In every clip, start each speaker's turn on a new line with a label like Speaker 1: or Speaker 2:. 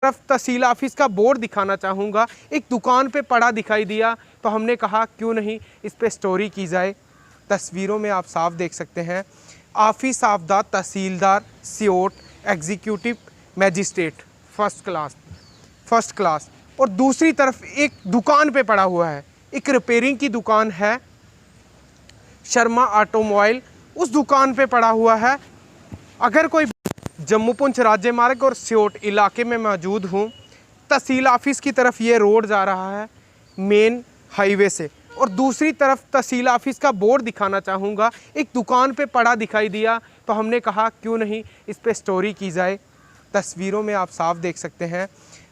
Speaker 1: तरफ तहसील ऑफिस का बोर्ड दिखाना चाहूँगा। एक दुकान पे पड़ा दिखाई दिया तो हमने कहा क्यों नहीं इस पे स्टोरी की जाए। तस्वीरों में आप साफ देख सकते हैं, ऑफिस ऑफ द तहसीलदार सियोट एग्जीक्यूटिव मैजिस्ट्रेट फर्स्ट क्लास। और दूसरी तरफ एक दुकान पे पड़ा हुआ है, एक रिपेयरिंग की दुकान है, शर्मा ऑटोमोबाइल उस दुकान पे पड़ा हुआ है। अगर कोई जम्मू पुंछ राज्य मार्ग और सियोट इलाके में मौजूद हूँ, तहसील ऑफिस की तरफ ये रोड जा रहा है मेन हाईवे से, और दूसरी तरफ तहसील ऑफिस का बोर्ड दिखाना चाहूँगा। एक दुकान पे पड़ा दिखाई दिया तो हमने कहा क्यों नहीं इस पे स्टोरी की जाए। तस्वीरों में आप साफ देख सकते हैं,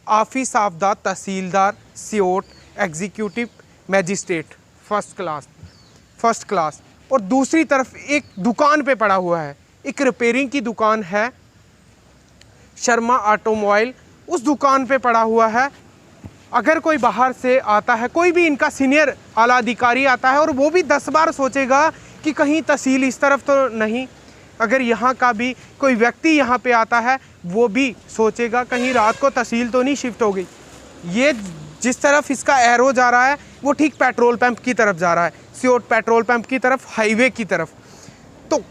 Speaker 1: ऑफिस ऑफ द तहसीलदार सियोट एग्जीक्यूटिव मैजिस्ट्रेट फर्स्ट क्लास। और दूसरी तरफ एक दुकान पे पड़ा हुआ है, एक रिपेयरिंग की दुकान है, शर्मा ऑटोमोबाइल उस दुकान पे पड़ा हुआ है। अगर कोई बाहर से आता है, कोई भी इनका सीनियर आला अधिकारी आता है और वो भी 10 बार सोचेगा कि कहीं तहसील इस तरफ तो नहीं। अगर यहाँ का भी कोई व्यक्ति यहाँ पे आता है वो भी सोचेगा कहीं रात को तहसील तो नहीं शिफ्ट हो गई। ये जिस तरफ इसका एरो जा रहा है वो ठीक पेट्रोल पंप की तरफ जा रहा है, सियोट पेट्रोल पंप की तरफ, हाईवे की तरफ। तो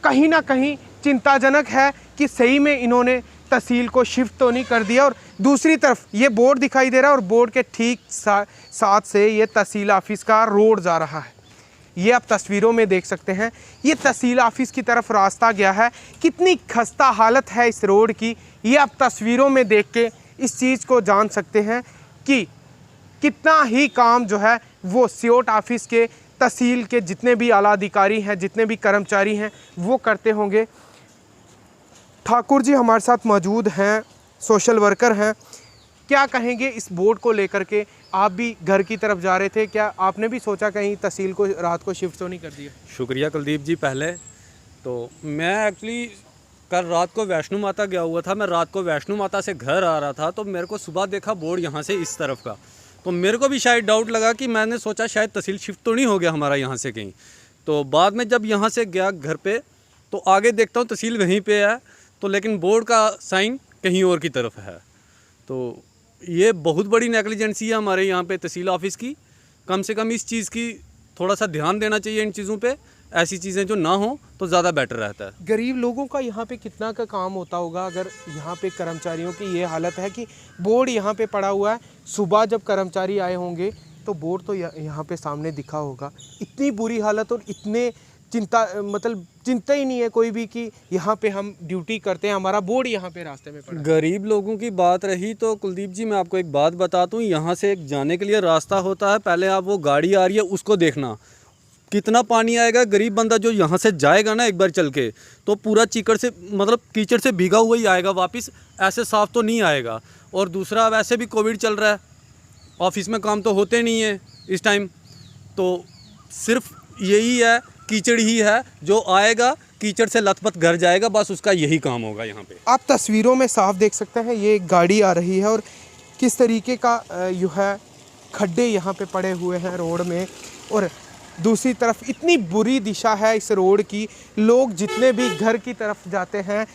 Speaker 1: कहीं ना कहीं चिंताजनक है कि सही में इन्होंने तहसील को शिफ्ट तो नहीं कर दिया। और दूसरी तरफ ये बोर्ड दिखाई दे रहा है और बोर्ड के ठीक साथ से ये तहसील ऑफिस का रोड जा रहा है। ये आप तस्वीरों में देख सकते हैं, ये तहसील ऑफिस की तरफ रास्ता गया है। कितनी खस्ता हालत है इस रोड की, ये आप तस्वीरों में देख के इस चीज़ को जान सकते हैं कि कितना ही काम जो है वो सियोट ऑफिस के तहसील के जितने भी आला अधिकारी हैं, जितने भी कर्मचारी हैं वो करते होंगे। ठाकुर जी हमारे साथ मौजूद हैं, सोशल वर्कर हैं। क्या कहेंगे इस बोर्ड को लेकर के? आप भी घर की तरफ जा रहे थे, क्या आपने भी सोचा कहीं तहसील को रात को शिफ्ट तो नहीं कर दिया?
Speaker 2: शुक्रिया कुलदीप जी। पहले तो मैं एक्चुअली कल रात को वैष्णो माता गया हुआ था। मैं रात को वैष्णो माता से घर आ रहा था तो मेरे को सुबह देखा बोर्ड यहाँ से इस तरफ का, तो मेरे को भी शायद डाउट लगा कि मैंने सोचा शायद तहसील शिफ्ट तो नहीं हो गया हमारा यहाँ से कहीं। तो बाद में जब यहाँ से गया घर पे तो आगे देखता हूँ तहसील वहीं पे है, तो लेकिन बोर्ड का साइन कहीं और की तरफ है। तो ये बहुत बड़ी नेग्लिजेंसी है हमारे यहाँ पे तहसील ऑफिस की। कम से कम इस चीज़ की थोड़ा सा ध्यान देना चाहिए इन चीज़ों पे। ऐसी चीज़ें जो ना हो तो ज़्यादा बेटर रहता है।
Speaker 1: गरीब लोगों का यहाँ पे कितना का काम होता होगा अगर यहाँ पे कर्मचारियों की ये हालत है कि बोर्ड यहाँ पे पड़ा हुआ है। सुबह जब कर्मचारी आए होंगे तो बोर्ड तो यहाँ पे सामने दिखा होगा। इतनी बुरी हालत और इतने चिंता ही नहीं है कोई भी कि यहाँ पे हम ड्यूटी करते हैं, हमारा बोर्ड यहाँ पे रास्ते में पड़ा है।
Speaker 2: गरीब लोगों की बात रही तो कुलदीप जी मैं आपको एक बात बताता हूँ, यहाँ से एक जाने के लिए रास्ता होता है। पहले आप वो गाड़ी आ रही है उसको देखना कितना पानी आएगा। गरीब बंदा जो यहाँ से जाएगा ना एक बार चल के तो पूरा चीकड़ से कीचड़ से भीगा हुआ ही आएगा वापस, ऐसे साफ तो नहीं आएगा। और दूसरा वैसे भी कोविड चल रहा है, ऑफिस में काम तो होते नहीं है इस टाइम, तो सिर्फ यही है कीचड़ ही है जो आएगा, कीचड़ से लथपथ घर जाएगा, बस उसका यही काम होगा यहाँ पे।
Speaker 1: आप तस्वीरों में साफ देख सकते हैं ये एक गाड़ी आ रही है और किस तरीके का जो है खड्डे यहाँ पे पड़े हुए हैं रोड में। और दूसरी तरफ इतनी बुरी दिशा है इस रोड की, लोग जितने भी घर की तरफ जाते हैं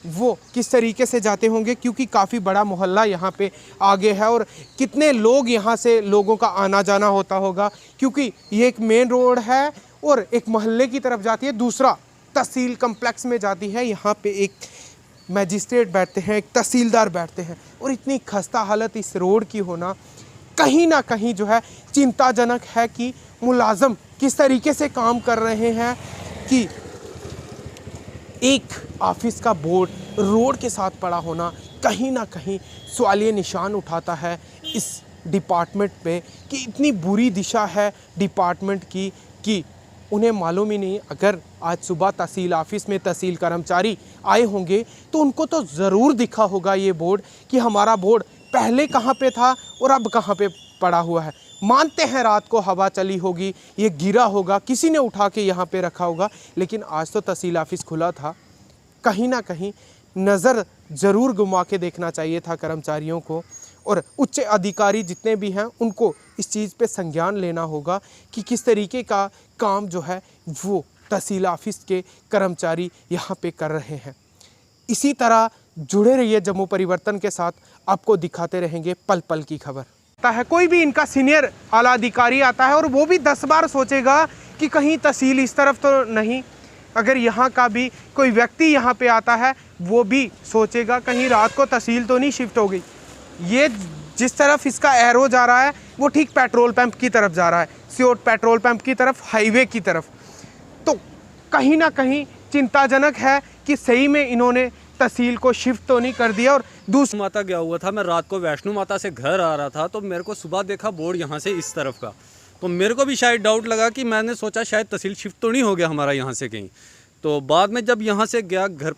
Speaker 1: वो किस तरीके से जाते होंगे, क्योंकि काफ़ी बड़ा मोहल्ला यहाँ पे आगे है और कितने लोग यहाँ से लोगों का आना जाना होता होगा, क्योंकि ये एक मेन रोड है और एक मोहल्ले की तरफ जाती है, दूसरा तहसील कम्प्लेक्स में जाती है। यहाँ पे एक मैजिस्ट्रेट बैठते हैं, एक तहसीलदार बैठते हैं और इतनी खस्ता हालत इस रोड की होना कहीं ना कहीं जो है चिंताजनक है कि मुलाजम किस तरीके से काम कर रहे हैं कि एक ऑफिस का बोर्ड रोड के साथ पड़ा होना कहीं ना कहीं सवालिया निशान उठाता है इस डिपार्टमेंट पे कि इतनी बुरी दिशा है डिपार्टमेंट की कि उन्हें मालूम ही नहीं। अगर आज सुबह तहसील ऑफिस में तहसील कर्मचारी आए होंगे तो उनको तो ज़रूर दिखा होगा ये बोर्ड कि हमारा बोर्ड पहले कहाँ पे था और अब कहाँ पे पड़ा हुआ है। मानते हैं रात को हवा चली होगी, ये गिरा होगा, किसी ने उठा के यहाँ पे रखा होगा, लेकिन आज तो तहसील ऑफिस खुला था। कहीं ना कहीं नज़र ज़रूर घुमा के देखना चाहिए था कर्मचारियों को, और उच्च अधिकारी जितने भी हैं उनको इस चीज़ पे संज्ञान लेना होगा कि किस तरीके का काम जो है वो तहसील ऑफिस के कर्मचारी यहाँ पे कर रहे हैं। इसी तरह जुड़े रहिए जम्मू परिवर्तन के साथ, आपको दिखाते रहेंगे पल पल की खबर। आता है कोई भी इनका सीनियर आला अधिकारी आता है और वो भी 10 बार सोचेगा कि कहीं तहसील इस तरफ तो नहीं। अगर यहाँ का भी कोई व्यक्ति यहाँ पे आता है वो भी सोचेगा कहीं रात को तहसील तो नहीं शिफ्ट हो गई। ये जिस तरफ इसका एरो जा रहा है वो ठीक पेट्रोल पंप की तरफ जा रहा है, सियोट पेट्रोल पंप की तरफ, हाईवे की तरफ। तो कहीं ना कहीं चिंताजनक है कि सही में इन्होंने तहसील को शिफ्ट तो नहीं कर दिया। और दूसरी
Speaker 2: माता गया हुआ था, मैं रात को वैष्णो माता से घर आ रहा था तो मेरे को सुबह देखा बोर्ड यहाँ से इस तरफ का, तो मेरे को भी शायद डाउट लगा कि मैंने सोचा शायद तहसील शिफ्ट तो नहीं हो गया हमारा यहाँ से कहीं। तो बाद में जब यहाँ से गया घर पे